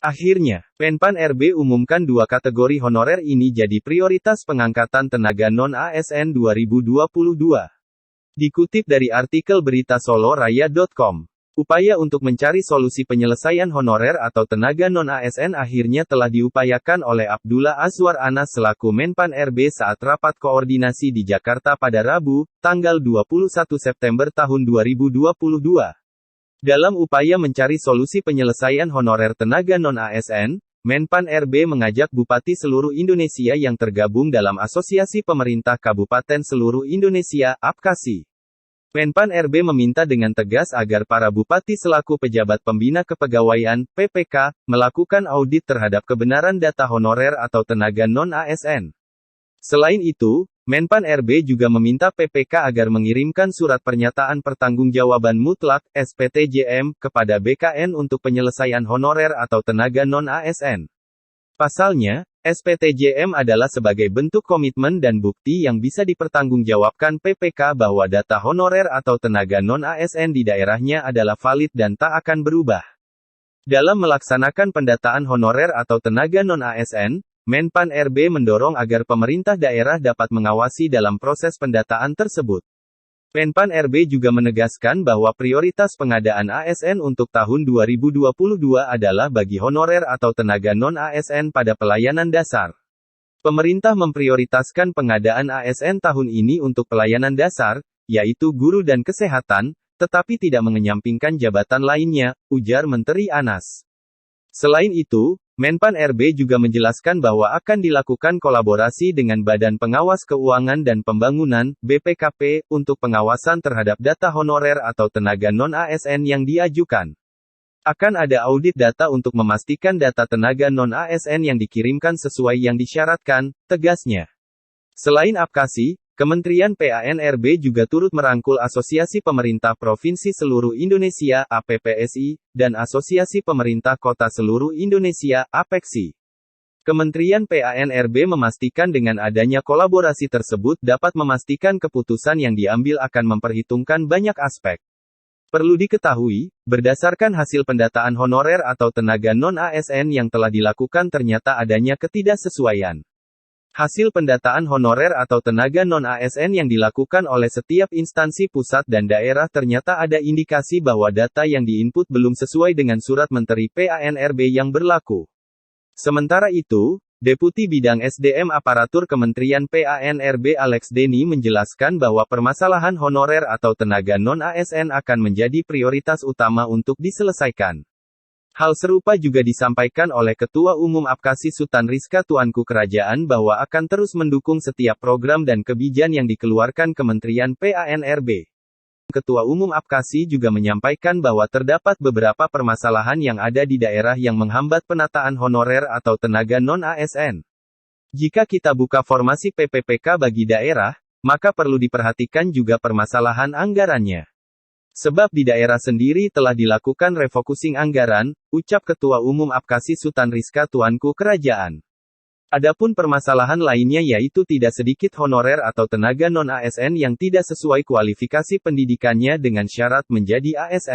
Akhirnya, Menpan RB umumkan dua kategori honorer ini jadi prioritas pengangkatan tenaga non-ASN 2022. Dikutip dari artikel berita soloraya.com. Upaya untuk mencari solusi penyelesaian honorer atau tenaga non-ASN akhirnya telah diupayakan oleh Abdullah Azwar Anas selaku Menpan RB saat rapat koordinasi di Jakarta pada Rabu, tanggal 21 September tahun 2022. Dalam upaya mencari solusi penyelesaian honorer tenaga non-ASN, Menpan RB mengajak bupati seluruh Indonesia yang tergabung dalam Asosiasi Pemerintah Kabupaten Seluruh Indonesia, APKASI. Menpan RB meminta dengan tegas agar para bupati selaku pejabat pembina kepegawaian, PPK, melakukan audit terhadap kebenaran data honorer atau tenaga non-ASN. Selain itu, Menpan RB juga meminta PPK agar mengirimkan surat pernyataan pertanggungjawaban mutlak, SPTJM, kepada BKN untuk penyelesaian honorer atau tenaga non-ASN. Pasalnya, SPTJM adalah sebagai bentuk komitmen dan bukti yang bisa dipertanggungjawabkan PPK bahwa data honorer atau tenaga non-ASN di daerahnya adalah valid dan tak akan berubah. Dalam melaksanakan pendataan honorer atau tenaga non-ASN, Menpan RB mendorong agar pemerintah daerah dapat mengawasi dalam proses pendataan tersebut. Menpan RB juga menegaskan bahwa prioritas pengadaan ASN untuk tahun 2022 adalah bagi honorer atau tenaga non-ASN pada pelayanan dasar. Pemerintah memprioritaskan pengadaan ASN tahun ini untuk pelayanan dasar, yaitu guru dan kesehatan, tetapi tidak mengenyampingkan jabatan lainnya, ujar Menteri Anas. Selain itu, Menpan RB juga menjelaskan bahwa akan dilakukan kolaborasi dengan Badan Pengawas Keuangan dan Pembangunan, BPKP, untuk pengawasan terhadap data honorer atau tenaga non-ASN yang diajukan. Akan ada audit data untuk memastikan data tenaga non-ASN yang dikirimkan sesuai yang disyaratkan, tegasnya. Selain APKASI, Kementerian PAN-RB juga turut merangkul Asosiasi Pemerintah Provinsi Seluruh Indonesia, APPSI, dan Asosiasi Pemerintah Kota Seluruh Indonesia, APEKSI. Kementerian PAN-RB memastikan dengan adanya kolaborasi tersebut dapat memastikan keputusan yang diambil akan memperhitungkan banyak aspek. Perlu diketahui, berdasarkan hasil pendataan honorer atau tenaga non-ASN yang telah dilakukan ternyata adanya ketidaksesuaian. Hasil pendataan honorer atau tenaga non-ASN yang dilakukan oleh setiap instansi pusat dan daerah ternyata ada indikasi bahwa data yang diinput belum sesuai dengan surat Menteri PAN-RB yang berlaku. Sementara itu, Deputi Bidang SDM Aparatur Kementerian PAN-RB Alex Denny menjelaskan bahwa permasalahan honorer atau tenaga non-ASN akan menjadi prioritas utama untuk diselesaikan. Hal serupa juga disampaikan oleh Ketua Umum APKASI Sutan Rizka Tuanku Kerajaan bahwa akan terus mendukung setiap program dan kebijakan yang dikeluarkan Kementerian PAN-RB. Ketua Umum APKASI juga menyampaikan bahwa terdapat beberapa permasalahan yang ada di daerah yang menghambat penataan honorer atau tenaga non-ASN. Jika kita buka formasi PPPK bagi daerah, maka perlu diperhatikan juga permasalahan anggarannya. Sebab di daerah sendiri telah dilakukan refocusing anggaran, ucap Ketua Umum APKASI Sutan Rizka Tuanku Kerajaan. Adapun permasalahan lainnya yaitu tidak sedikit honorer atau tenaga non-ASN yang tidak sesuai kualifikasi pendidikannya dengan syarat menjadi ASN.